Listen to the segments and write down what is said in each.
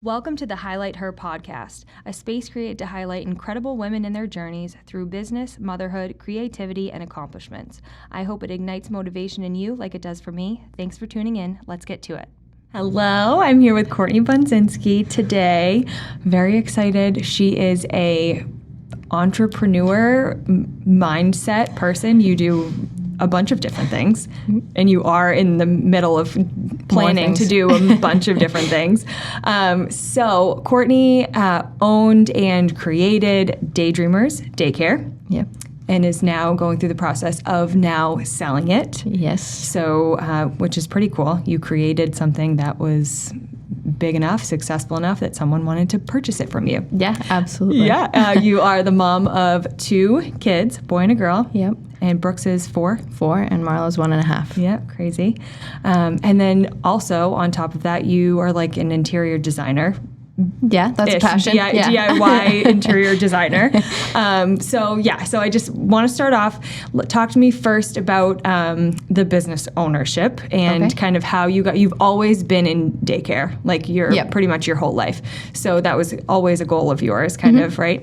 Welcome to the Highlight Her podcast, a space created to highlight incredible women in their journeys through business, motherhood, creativity, and accomplishments. I hope it ignites motivation in you like it does for me. Thanks for tuning in. Let's get to it. Hello, I'm here with Kortney Bundzinski today. Very excited. She is a entrepreneur mindset person. You do a bunch of different things, and you are in the middle of planning to do a bunch of different things. So Kortney owned and created Daydreamers Daycare. Yep. And is now going through the process of now selling it. Yes. So, which is pretty cool. You created something that was big enough, successful enough that someone wanted to purchase it from you. Yeah, absolutely. Yeah. You are the mom of 2 kids, boy and a girl. Yep. And Brooks is 4. 4, and Marlo's 1.5. Yeah, crazy. And then also on top of that, you are like an interior designer. Yeah, that's a passion. DIY interior designer. So I just want to start off. Talk to me first about the business ownership and kind of how you've always been in daycare, like pretty much your whole life. So that was always a goal of yours, kind of, right?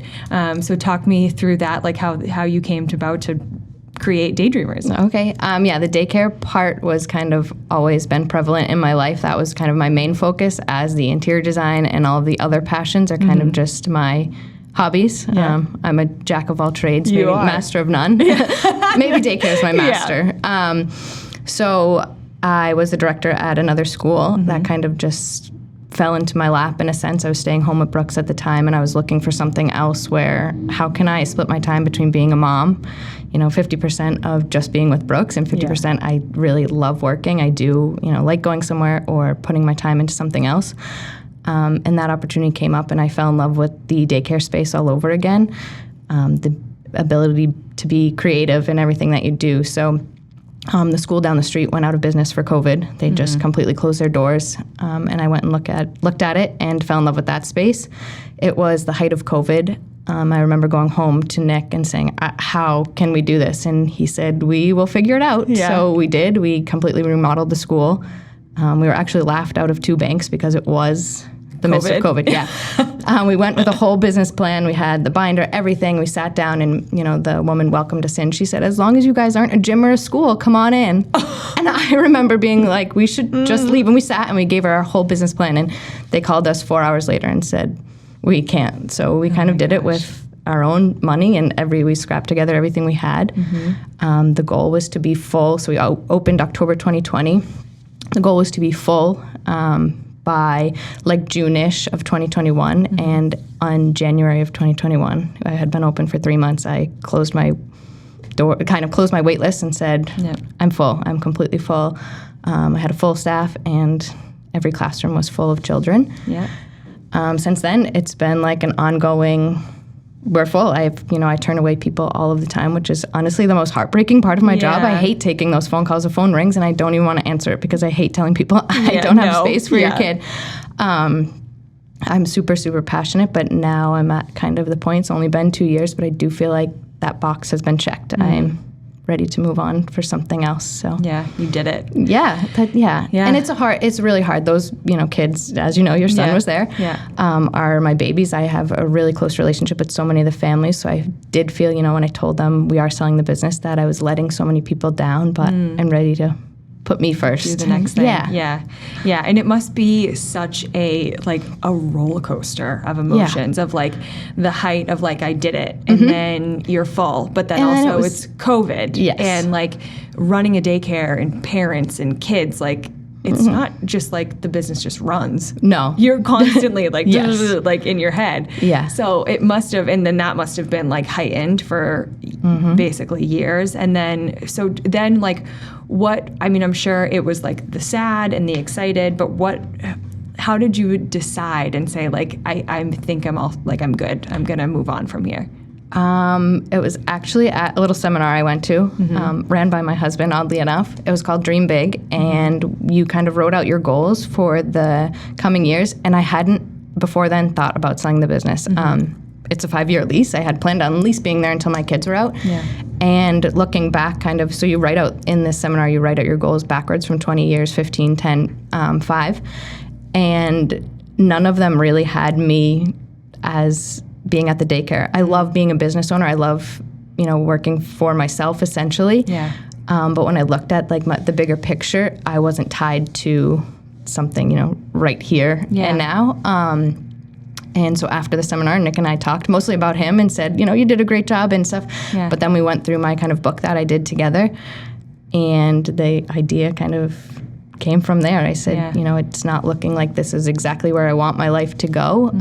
So talk me through that, like how you came about to create Daydreamers. Okay. The daycare part was kind of always been prevalent in my life. That was kind of my main focus, as the interior design and all of the other passions are kind of just my hobbies. Yeah. I'm a jack of all trades, You maybe are. master of none. Maybe daycare is my master. Yeah. So I was the director at another school that kind of just fell into my lap in a sense. I was staying home with Brooks at the time, and I was looking for something else where, how can I split my time between being a mom, 50% of just being with Brooks, and 50% I really love working. I do, like going somewhere or putting my time into something else. And that opportunity came up, and I fell in love with the daycare space all over again. The ability to be creative in everything that you do. So the school down the street went out of business for COVID. They just completely closed their doors, and I went and looked at it and fell in love with that space. It was the height of COVID. I remember going home to Nick and saying, how can we do this? And he said, we will figure it out. Yeah. So we did. We completely remodeled the school. We were actually laughed out of 2 banks because it was the midst of COVID. Yeah. We went with a whole business plan. We had the binder, everything. We sat down, and the woman welcomed us in. She said, as long as you guys aren't a gym or a school, come on in. And I remember being like, we should just leave. And we sat and we gave her our whole business plan. And they called us 4 hours later and said, we can't. So we kind of did it with our own money, and we scrapped together everything we had. The goal was to be full. So we opened October 2020. The goal was to be full by like June-ish of 2021. And on January of 2021, I had been open for 3 months. I closed my door, kind of closed my wait list and said, I'm full. I'm completely full. I had a full staff, and every classroom was full of children. Yeah. Since then, it's been like an ongoing, we're full. I turn away people all of the time, which is honestly the most heartbreaking part of my job. I hate taking those phone calls. The phone rings, and I don't even want to answer it because I hate telling people I don't have space for your kid. I'm super, super passionate, but now I'm at kind of the point. It's only been 2 years, but I do feel like that box has been checked. I'm ready to move on for something else. So yeah, you did it. Yeah. And it's really hard. Those, kids, as you know, your son was there, are my babies. I have a really close relationship with so many of the families. So I did feel, when I told them we are selling the business, that I was letting so many people down, but I'm ready to put me first. Do the next thing. Yeah. And it must be such a roller coaster of emotions of like the height of like, I did it, and then you're full, but then also it's COVID and like running a daycare and parents and kids, like it's not just like the business just runs. No. You're constantly like, like in your head. Yeah. So it must have, and then that must have been like heightened for basically years. And then, like I'm sure it was like the sad and the excited, but how did you decide and say like, I'm good. I'm going to move on from here? It was actually at a little seminar I went to, ran by my husband, oddly enough. It was called Dream Big, and you kind of wrote out your goals for the coming years, and I hadn't before then thought about selling the business. It's a 5-year lease. I had planned on at least being there until my kids were out. Yeah. And looking back, kind of, so you write out, in this seminar, you write out your goals backwards from 20 years, 15, 10, 5. And none of them really had me as being at the daycare. I love being a business owner. I love, working for myself essentially. Yeah. But when I looked at like the bigger picture, I wasn't tied to something, right here and now. And so after the seminar, Nick and I talked mostly about him and said, you did a great job and stuff. Yeah. But then we went through my kind of book that I did together, and the idea kind of came from there. I said, it's not looking like this is exactly where I want my life to go.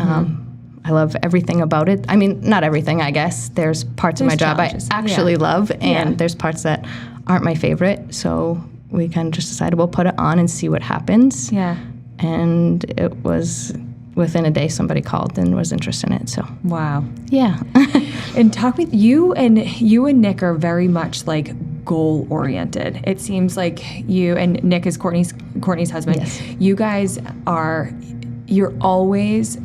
I love everything about it. I mean, not everything, I guess. There's parts of my job I actually love, and there's parts that aren't my favorite. So we kind of just decided we'll put it on and see what happens. Yeah. And it was within a day somebody called and was interested in it. So wow. Yeah. And talk with you and Nick are very much like goal oriented. It seems like you and Nick is Kortney's husband. Yes. You guys you're always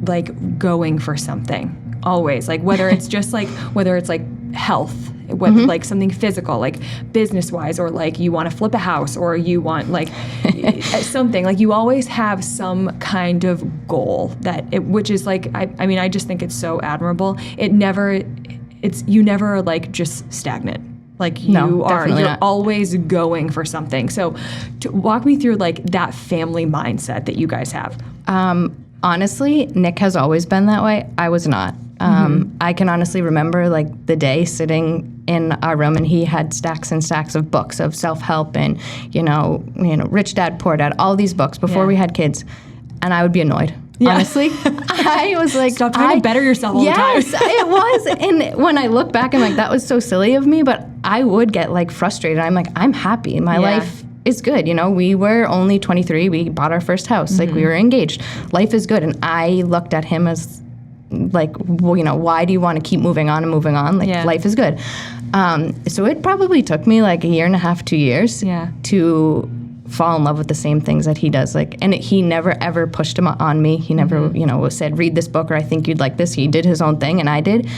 like going for something. Always. Like whether it's health, whether like something physical, like business wise, or like you want to flip a house, or you want like something, like you always have some kind of goal which is like, I mean, I just think it's so admirable. You never like just stagnant. Like you're always going for something. So walk me through like that family mindset that you guys have. Honestly, Nick has always been that way. I was not. I can honestly remember like the day sitting in our room, and he had stacks and stacks of books of self-help and, Rich Dad, Poor Dad, all these books before we had kids. And I would be annoyed. Yeah. Honestly, I was like, stop trying to better yourself all the time. Yes, it was. And when I look back, I'm like, that was so silly of me. But I would get like frustrated. I'm like, I'm happy. My life is good. We were only 23. We bought our first house. Like, we were engaged. Life is good. And I looked at him as like, why do you want to keep moving on and moving on? Like, life is good. So it probably took me like a year and a half, 2 years to fall in love with the same things that he does. Like, and he never ever pushed him on me. He never, said, read this book, or I think you'd like this. He did his own thing, and I did.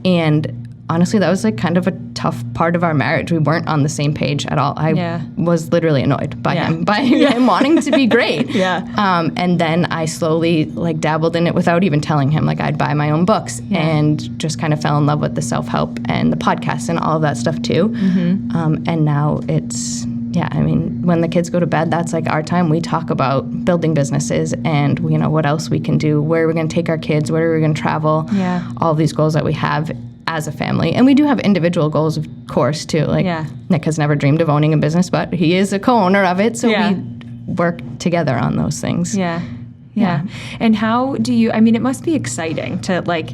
And honestly, that was like kind of a tough part of our marriage. We weren't on the same page at all. I was literally annoyed by him wanting to be great. And then I slowly like dabbled in it without even telling him. Like, I'd buy my own books and just kind of fell in love with the self-help and the podcasts and all of that stuff too. And now it's, I mean, when the kids go to bed, that's like our time. We talk about building businesses and, what else we can do, where we're going to take our kids, where we're going to travel, all of these goals that we have as a family. And we do have individual goals, of course, too. Like, Nick has never dreamed of owning a business, but he is a co-owner of it, so we work together on those things. Yeah. And how do you, I mean, it must be exciting to like,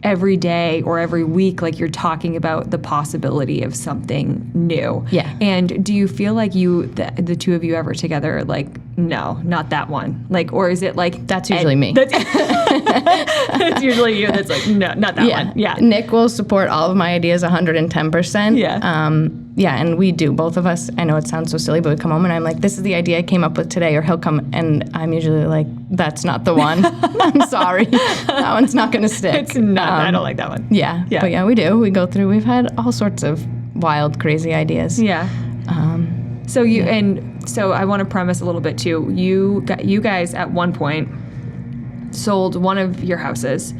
every day or every week, like you're talking about the possibility of something new. Yeah. And do you feel like the two of you ever together, like, no, not that one? Like, or is it like... That's usually me. That's usually you. That's like, no, not that one. Yeah. Nick will support all of my ideas 110%. Yeah. And we do, both of us. I know it sounds so silly, but we come home and I'm like, this is the idea I came up with today, or he'll come and I'm usually like, that's not the one. I'm sorry. That one's not going to stick. It's not. I don't like that one. Yeah. But we do. We go through, we've had all sorts of wild, crazy ideas. Yeah. So I want to premise a little bit too. You guys at one point sold one of your houses.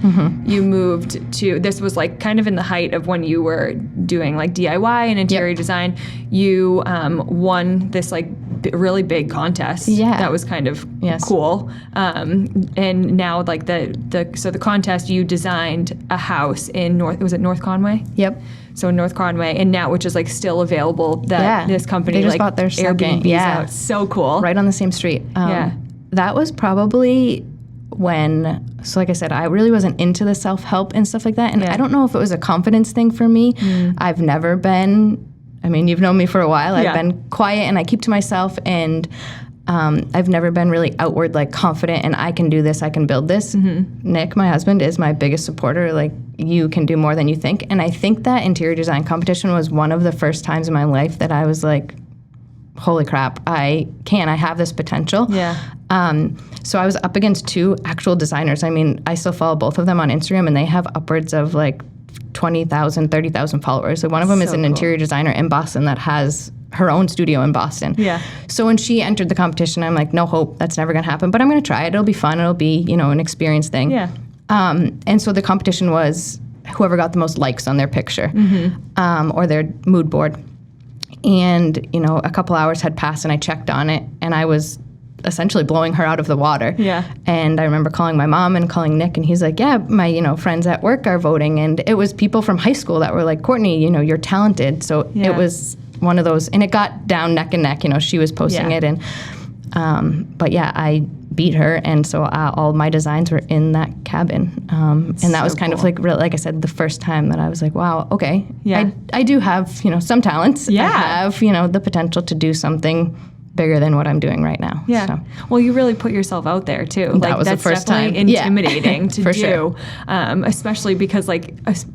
You moved to, this was like kind of in the height of when you were doing like DIY and interior design. You won this like really big contest. That was kind of cool. And now like the contest, you designed a house in North Conway? Yep. So North Conway, and now, which is like still available, that this company they just like bought their Airbnb's out. So cool. Right on the same street. That was probably when, so like I said, I really wasn't into the self-help and stuff like that. And I don't know if it was a confidence thing for me. I've never been, I mean, you've known me for a while. I've been quiet and I keep to myself, and I've never been really outward, like confident, and I can do this, I can build this. Nick, my husband, is my biggest supporter. Like, you can do more than you think. And I think that interior design competition was one of the first times in my life that I was like, holy crap, I have this potential. So I was up against two actual designers. I mean, I still follow both of them on Instagram, and they have upwards of like 20,000, 30,000 followers. So one of them is an interior designer in Boston that has her own studio in Boston. Yeah. So when she entered the competition, I'm like, no hope, that's never going to happen. But I'm going to try it. It'll be fun. It'll be, an experience thing. Yeah. And so the competition was whoever got the most likes on their picture or their mood board. And, a couple hours had passed and I checked on it and I was essentially blowing her out of the water. Yeah. And I remember calling my mom and calling Nick and he's like, yeah, my, friends at work are voting. And it was people from high school that were like, Kortney, you're talented. So it was one of those, and it got down neck and neck, she was posting it. And, but yeah, I beat her. And so all my designs were in that cabin. And that was kind of like I said, the first time that I was like, wow, okay. Yeah. I do have, some talents. Yeah. I have, the potential to do something bigger than what I'm doing right now. Yeah. So. Well, you really put yourself out there too. That was that's the first definitely time. Intimidating to For do, sure. Especially because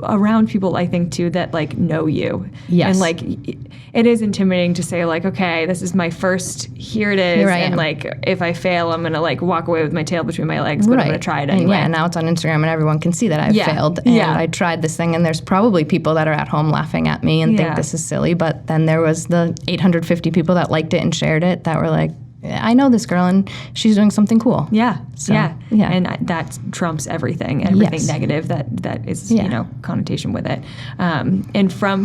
around people, I think too that know you. Yes. And it is intimidating to say okay, this is my first. Here it is. Here I and am. If I fail, I'm gonna walk away with my tail between my legs. But I'm gonna try it anyway. And now it's on Instagram and everyone can see that I've failed. And I tried this thing and there's probably people that are at home laughing at me and think this is silly. But then there was the 850 people that liked it and shared it that were like, I know this girl and she's doing something cool. Yeah. So, yeah. Yeah. And that trumps everything Yes. negative that is, connotation with it.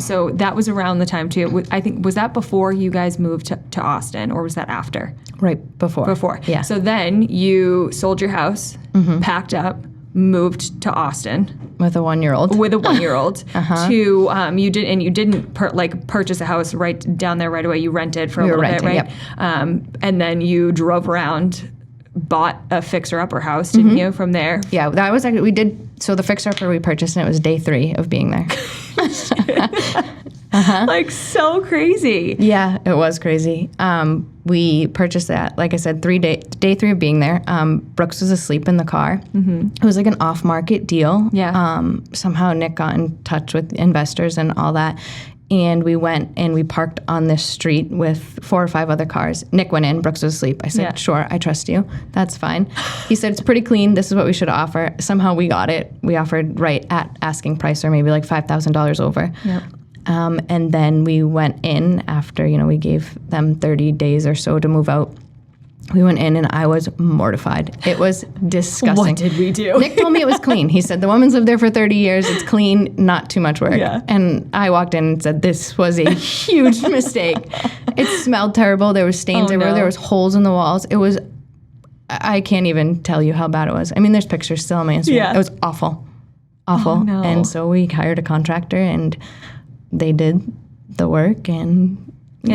So that was around the time too. I think, was that before you guys moved to Austin or was that after? Right before. Before. Yeah. So then you sold your house, packed up, moved to Austin. With a 1-year-old. To you didn't purchase a house right down there right away. You rented for a little bit, right? Yep. And then you drove around, bought a fixer-upper house, didn't you? From there. Yeah, that was actually, we did. So the fixer-upper we purchased, and it was day 3 of being there. So crazy. Yeah, it was crazy. We purchased that, like I said, day 3 of being there. Brooks was asleep in the car. It was an off-market deal. Yeah. Somehow Nick got in touch with investors and all that. And we went and we parked on this street with 4 or 5 other cars. Nick went in, Brooks was asleep. I said, sure, I trust you. That's fine. He said, it's pretty clean. This is what we should offer. Somehow we got it. We offered right at asking price or maybe $5,000 over. Yep. And then we went in after, we gave them 30 days or so to move out. We went in and I was mortified. It was disgusting. What did we do? Nick told me it was clean. He said, the woman's lived there for 30 years. It's clean, not too much work. Yeah. And I walked in and said, this was a huge mistake. It smelled terrible. There was stains everywhere. There was holes in the walls. It was, I can't even tell you how bad it was. I mean, there's pictures still on my Instagram. Yeah. It was awful. Awful. Oh, no. And so we hired a contractor and they did the work. And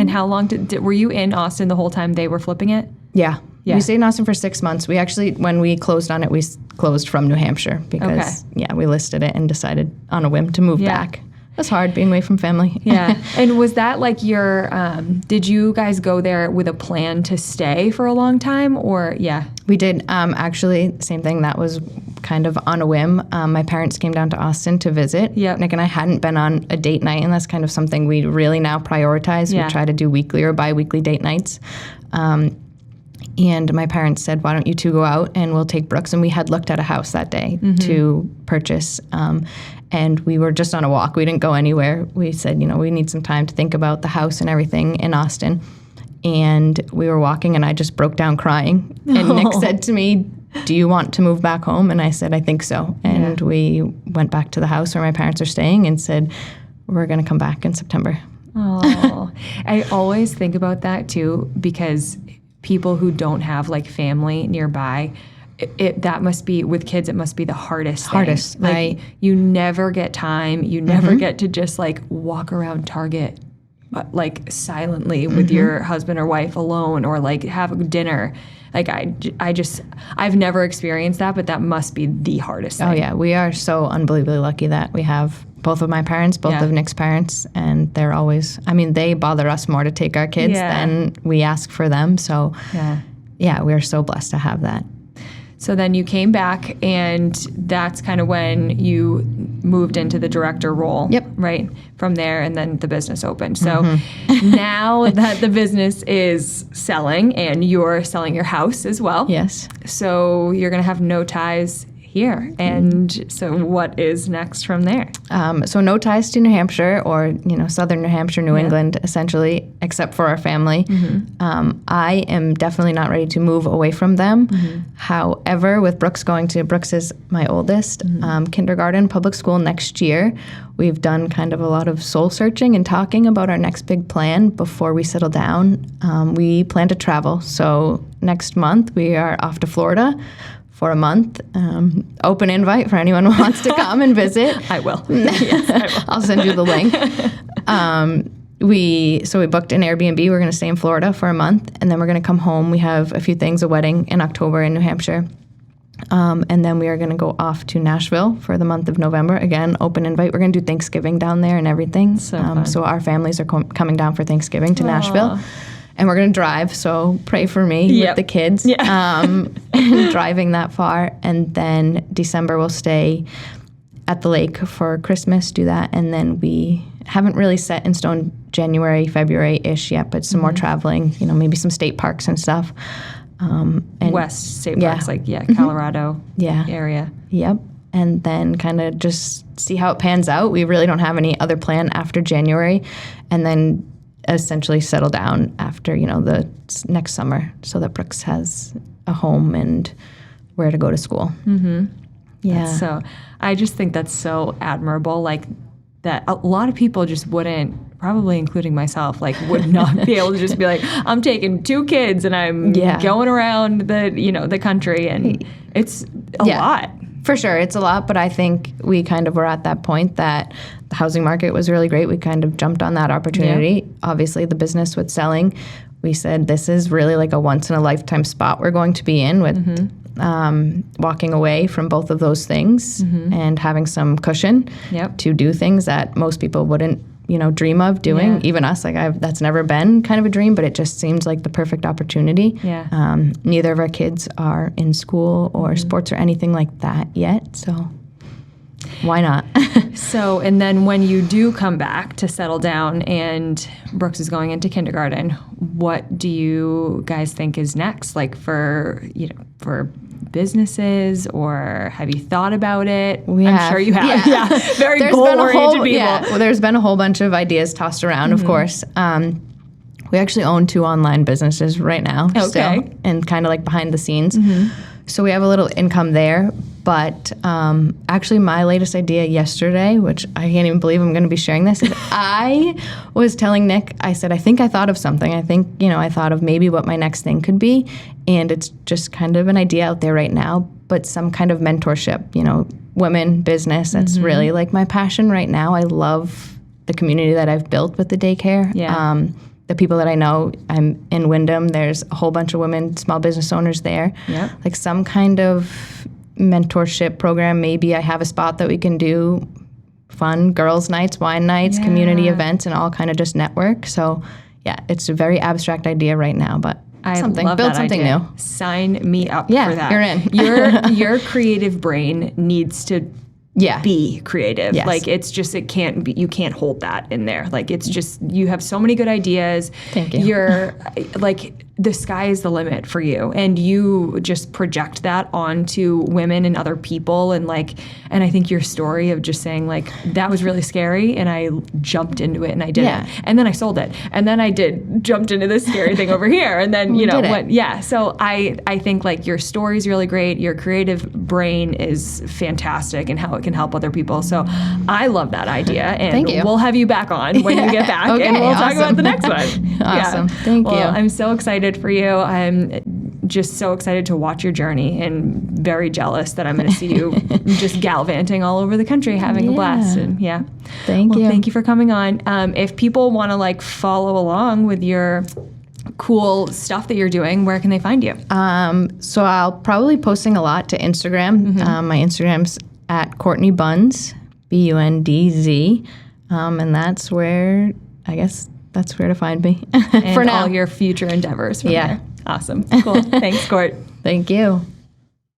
how long were you in Austin the whole time they were flipping it? Yeah. We stayed in Austin for 6 months. We actually, when we closed on it, we closed from New Hampshire because, we listed it and decided on a whim to move back. It was hard being away from family. Yeah. And was that your, did you guys go there with a plan to stay for a long time or, We did. Actually, same thing. That was kind of on a whim. My parents came down to Austin to visit. Yep. Nick and I hadn't been on a date night, and that's kind of something we really now prioritize. Yeah. We try to do weekly or bi-weekly date nights. And my parents said, why don't you two go out and we'll take Brooks? And we had looked at a house that day to purchase. And we were just on a walk. We didn't go anywhere. We said, we need some time to think about the house and everything in Austin. And we were walking and I just broke down crying. And Nick said to me, do you want to move back home? And I said, I think so. And we went back to the house where my parents are staying and said, we're going to come back in September. Oh, I always think about that too, because people who don't have family nearby, that must be, with kids, it must be the hardest thing. You never get time. You never get to just walk around Target silently with your husband or wife alone or have a dinner. I've never experienced that, but that must be the hardest thing. Oh yeah, we are so unbelievably lucky that we have both of my parents, both of Nick's parents, and they're always, they bother us more to take our kids than we ask for them. So yeah, we're so blessed to have that. So then you came back, and that's kind of when you moved into the director role. Yep. Right? From there, and then the business opened. So now that the business is selling, and you're selling your house as well. Yes. So you're going to have no ties here. And so what is next from there? So no ties to New Hampshire or, southern New Hampshire, New England, essentially, except for our family. I am definitely not ready to move away from them. However, with Brooks is my oldest, kindergarten, public school next year, we've done kind of a lot of soul searching and talking about our next big plan before we settle down. We plan to travel. So next month, we are off to Florida for a month. Open invite for anyone who wants to come and visit. I will. Yes, I will. I'll send you the link. We booked an Airbnb. We're going to stay in Florida for a month, and then we're going to come home. We have a few things, a wedding in October in New Hampshire. And then we are going to go off to Nashville for the month of November. Again, open invite. We're going to do Thanksgiving down there and everything. So our families are coming down for Thanksgiving to Nashville. And we're going to drive, so pray for me with the kids. Driving that far. And then December we'll stay at the lake for Christmas, do that. And then we haven't really set in stone January, February-ish yet, but some more traveling, maybe some state parks and stuff. And West state parks, Colorado area. Yep. And then kind of just see how it pans out. We really don't have any other plan after January. And then essentially settle down after, the next summer so that Brooks has a home and where to go to school. Yeah. So I just think that's so admirable. Like that a lot of people just wouldn't, probably including myself, would not be able to just be like, I'm taking 2 kids and I'm going around the country, and it's a lot. For sure, it's a lot, but I think we kind of were at that point that the housing market was really great. We kind of jumped on that opportunity. Yeah. Obviously, the business with selling, we said this is really like a once-in-a-lifetime spot we're going to be in with walking away from both of those things and having some cushion to do things that most people wouldn't dream of doing. Even us, that's never been kind of a dream, but it just seems like the perfect opportunity. Neither of our kids are in school or sports or anything like that yet, so why not? So, and then when you do come back to settle down and Brooks is going into kindergarten, what do you guys think is next? For businesses, or have you thought about it? I'm sure you have. Very goal-oriented people. Well, there's been a whole bunch of ideas tossed around, of course. We actually own 2 online businesses right now still, and kind of behind the scenes. So we have a little income there. But actually my latest idea yesterday, which I can't even believe I'm going to be sharing this, is I was telling Nick, I said, I think I thought of something. I think, I thought of maybe what my next thing could be. And it's just kind of an idea out there right now, but some kind of mentorship, women, business. That's really my passion right now. I love the community that I've built with the daycare. The people that I know, I'm in Wyndham. There's a whole bunch of women, small business owners there. Some kind of mentorship program. Maybe I have a spot that we can do fun girls' nights, wine nights, community events, and all kind of just network. So, it's a very abstract idea right now, but build something new. Sign me up for that. You're in. Your creative brain needs to be creative. Yes. It's just, it can't be, you can't hold that in there. It's just, you have so many good ideas. Thank you. You're the sky is the limit for you, and you just project that onto women and other people, and I think your story of just saying that was really scary and I jumped into it and I did it, and then I sold it, and then I jumped into this scary thing over here, and then so I think your story is really great. Your creative brain is fantastic, and how it can help other people. So I love that idea, and Thank you. We'll have you back on when you get back, and we'll talk about the next one. Awesome. Thank you. I'm so excited for you. I'm just so excited to watch your journey, and very jealous that I'm going to see you just gallivanting all over the country, having a blast. And Thank you. Thank you for coming on. If people want to follow along with your cool stuff that you're doing, where can they find you? So I'll probably posting a lot to Instagram. My Instagram's at Kortney Bunds, Bundz, and that's where to find me and for now. All your future endeavors from there. Awesome. Cool. Thanks, Court. Thank you.